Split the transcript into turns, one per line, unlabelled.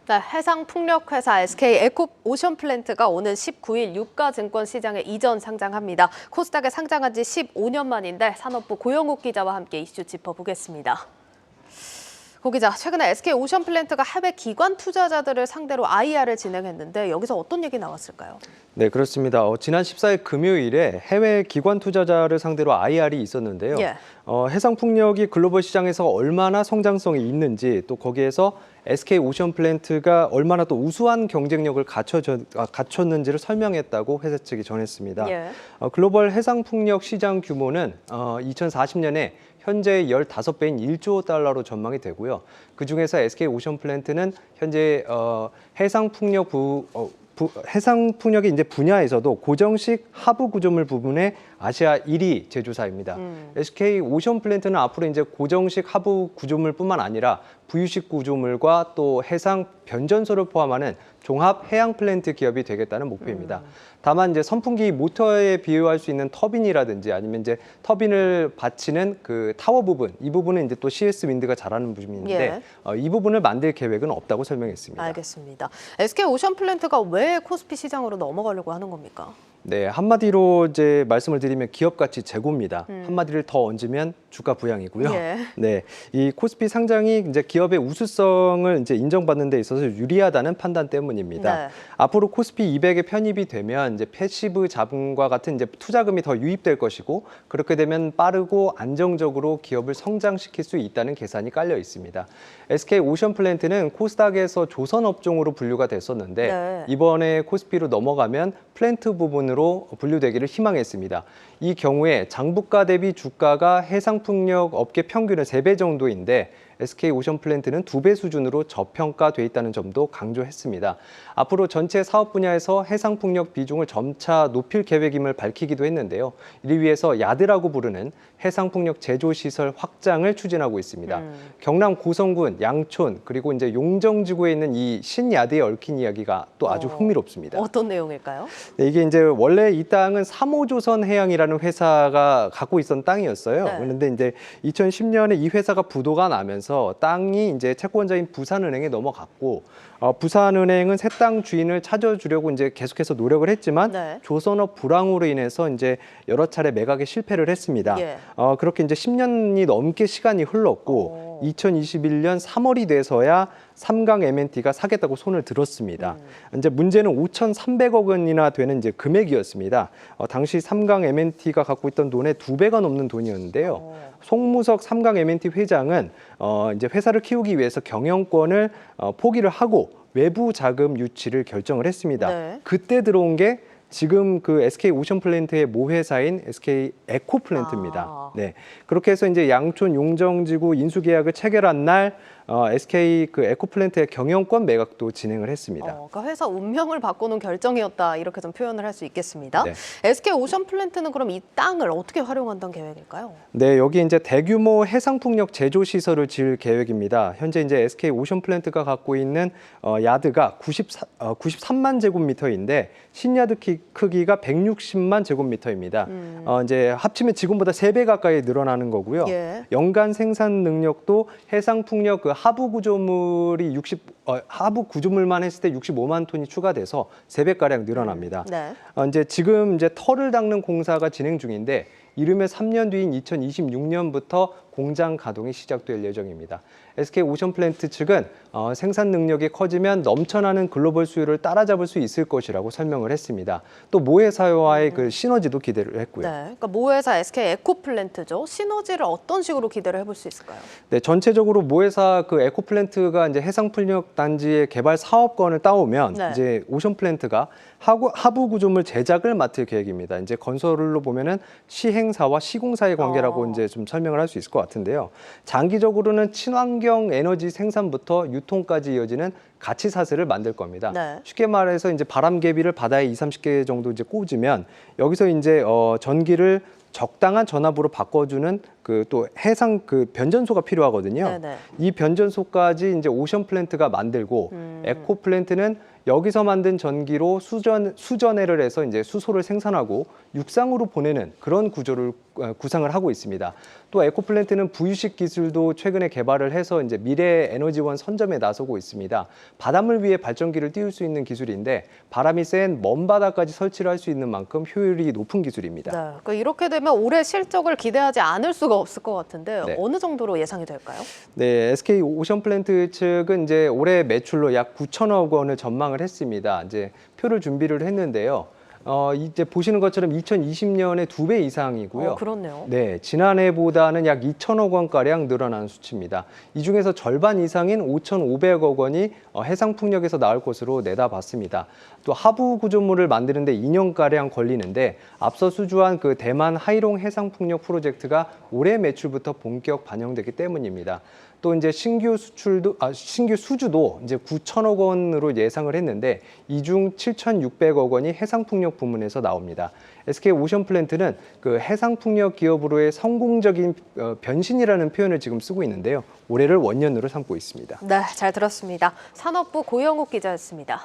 네, 해상풍력회사 SK 에코오션플랜트가 오는 19일 유가증권 시장에 이전 상장합니다. 코스닥에 상장한 지 15년 만인데 산업부 고영욱 기자와 함께 이슈 짚어보겠습니다. 고 기자, 최근에 SK오션플랜트가 해외 기관 투자자들을 상대로 IR을 진행했는데 여기서 어떤 얘기 나왔을까요?
네, 그렇습니다. 지난 14일 금요일에 해외 기관 투자자를 상대로 IR이 있었는데요.
예.
해상풍력이 글로벌 시장에서 얼마나 성장성이 있는지, 또 거기에서 SK오션플랜트가 얼마나 또 우수한 경쟁력을 갖췄는지를 설명했다고 회사 측이 전했습니다.
예.
글로벌 해상풍력 시장 규모는 2040년에 현재 15배인 1조 달러로 전망이 되고요. 그중에서 SK오션플랜트는 현재 해상풍력의 이제 분야에서도 고정식 하부 구조물 부분의 아시아 1위 제조사입니다. SK오션플랜트는 앞으로 이제 고정식 하부 구조물뿐만 아니라 부유식 구조물과 또 해상 변전소를 포함하는 종합 해양 플랜트 기업이 되겠다는 목표입니다. 다만 이제 선풍기 모터에 비유할 수 있는 터빈이라든지 아니면 이제 터빈을 받치는 그 타워 부분, 이 부분은 이제 또 CS 윈드가 잘하는 부분인데 이 부분을 만들 계획은 없다고 설명했습니다.
알겠습니다. SK오션플랜트가 왜 코스피 시장으로 넘어가려고 하는 겁니까?
네, 한마디로 이제 말씀을 드리면 기업 가치 제고입니다. 한마디를 더 얹으면 주가 부양이고요.
예.
네, 이 코스피 상장이 이제 기업의 우수성을 이제 인정받는 데 있어서 유리하다는 판단 때문입니다.
네.
앞으로 코스피 200에 편입이 되면 이제 패시브 자본과 같은 이제 투자금이 더 유입될 것이고, 그렇게 되면 빠르고 안정적으로 기업을 성장시킬 수 있다는 계산이 깔려 있습니다. SK오션플랜트는 코스닥에서 조선 업종으로 분류가 됐었는데
네.
이번에 코스피로 넘어가면 플랜트 부분으로 분류되기를 희망했습니다. 이 경우에 장부가 대비 주가가 해상풍력 업계 평균의 3배 정도인데 SK오션플랜트는 2배 수준으로 저평가돼 있다는 점도 강조했습니다. 앞으로 전체 사업 분야에서 해상풍력 비중을 점차 높일 계획임을 밝히기도 했는데요. 이를 위해서 야드라고 부르는 해상풍력 제조시설 확장을 추진하고 있습니다. 경남 고성군, 양촌, 그리고 이제 용정지구에 있는 이 신야드에 얽힌 이야기가 또 아주 흥미롭습니다.
어떤 내용일까요?
네, 이게 이제 원래 이 땅은 3호조선 해양이라는 회사가 갖고 있던 땅이었어요.
네.
그런데 이제 2010년에 이 회사가 부도가 나면서 땅이 이제 채권자인 부산은행에 넘어갔고, 부산은행은 새 땅 주인을 찾아주려고 이제 계속해서 노력을 했지만
네.
조선업 불황으로 인해서 이제 여러 차례 매각에 실패를 했습니다.
예.
그렇게 이제 10년이 넘게 시간이 흘렀고 2021년 3월이 돼서야 삼강 M&T가 사겠다고 손을 들었습니다. 이제 문제는 5,300억 원이나 되는 이제 금액이었습니다. 당시 삼강 M&T가 갖고 있던 돈의 2배가 넘는 돈이었는데요. 송무석 삼강 M&T 회장은 이제 회사를 키우기 위해서 경영권을 포기를 하고 외부 자금 유치를 결정을 했습니다.
네.
그때 들어온 게 지금 그 SK오션플랜트의 모회사인 SK에코플랜트입니다. 네, 그렇게 해서 이제 양촌 용정지구 인수 계약을 체결한 날 SK 그 에코플랜트의 경영권 매각도 진행을 했습니다.
그러니까 회사 운명을 바꾸는 결정이었다, 이렇게 좀 표현을 할 수 있겠습니다.
네.
SK오션플랜트는 그럼 이 땅을 어떻게 활용한다는 계획일까요?
네, 여기 이제 대규모 해상풍력 제조 시설을 지을 계획입니다. 현재 이제 SK오션플랜트가 갖고 있는 야드가 93만 제곱미터인데 신야드 크기가 160만 제곱미터입니다. 이제 합치면 지금보다 3배 가까이 늘어나는 거고요.
예.
연간 생산 능력도 해상풍력 그 하부 구조물만 했을 때 65만 톤이 추가돼서 3배 가량 늘어납니다.
네.
이제 지금 이제 털을 닦는 공사가 진행 중인데 이르면 3년 뒤인 2026년부터 공장 가동이 시작될 예정입니다. SK오션플랜트 측은 생산 능력이 커지면 넘쳐나는 글로벌 수요를 따라잡을 수 있을 것이라고 설명을 했습니다. 또 모회사와의 그 시너지도 기대를 했고요.
네. 그러니까 모회사 SK에코플랜트죠. 시너지를 어떤 식으로 기대를 해볼 수 있을까요?
네, 전체적으로 모회사 그 에코플랜트가 이제 해상풍력 단지의 개발 사업권을 따오면
네.
이제 오션플랜트가 하부 구조물 제작을 맡을 계획입니다. 이제 건설로 보면은 시행사와 시공사의 관계라고 이제 좀 설명을 할 수 있을 것 같은데요. 장기적으로는 친환경 에너지 생산부터 유통까지 이어지는 가치 사슬을 만들 겁니다.
네.
쉽게 말해서 이제 바람개비를 바다에 20-30개 정도 이제 꽂으면 여기서 이제 전기를 적당한 전압으로 바꿔주는 그 또 해상 그 변전소가 필요하거든요.
네네.
이 변전소까지 이제 오션플랜트가 만들고 에코플랜트는 여기서 만든 전기로 수전해를 해서 이제 수소를 생산하고 육상으로 보내는 그런 구조를 구상을 하고 있습니다. 또 에코플랜트는 부유식 기술도 최근에 개발을 해서 이제 미래 에너지원 선점에 나서고 있습니다. 바닷물 위에 발전기를 띄울 수 있는 기술인데 바람이 센 먼 바다까지 설치를 할 수 있는 만큼 효율이 높은 기술입니다.
네, 그러니까 이렇게 되면 올해 실적을 기대하지 않을 수가 없을 것 같은데
네.
어느 정도로 예상이 될까요?
네, SK 오션플랜트 측은 이제 올해 매출로 약 9천억 원을 전망을 했습니다. 이제 표를 준비를 했는데요. 이제 보시는 것처럼 2020년에 2배 이상이고요.
그렇네요.
네, 지난해보다는 약 2천억 원가량 늘어난 수치입니다. 이 중에서 절반 이상인 5,500억 원이 해상풍력에서 나올 것으로 내다봤습니다. 또 하부 구조물을 만드는데 2년가량 걸리는데 앞서 수주한 그 대만 하이롱 해상풍력 프로젝트가 올해 매출부터 본격 반영되기 때문입니다. 또 이제 신규 수주도 이제 9천억 원으로 예상을 했는데 이 중 7,600억 원이 해상풍력 부문에서 나옵니다. SK 오션플랜트는 그 해상풍력 기업으로의 성공적인 변신이라는 표현을 지금 쓰고 있는데요. 올해를 원년으로 삼고 있습니다.
네, 잘 들었습니다. 산업부 고영욱 기자였습니다.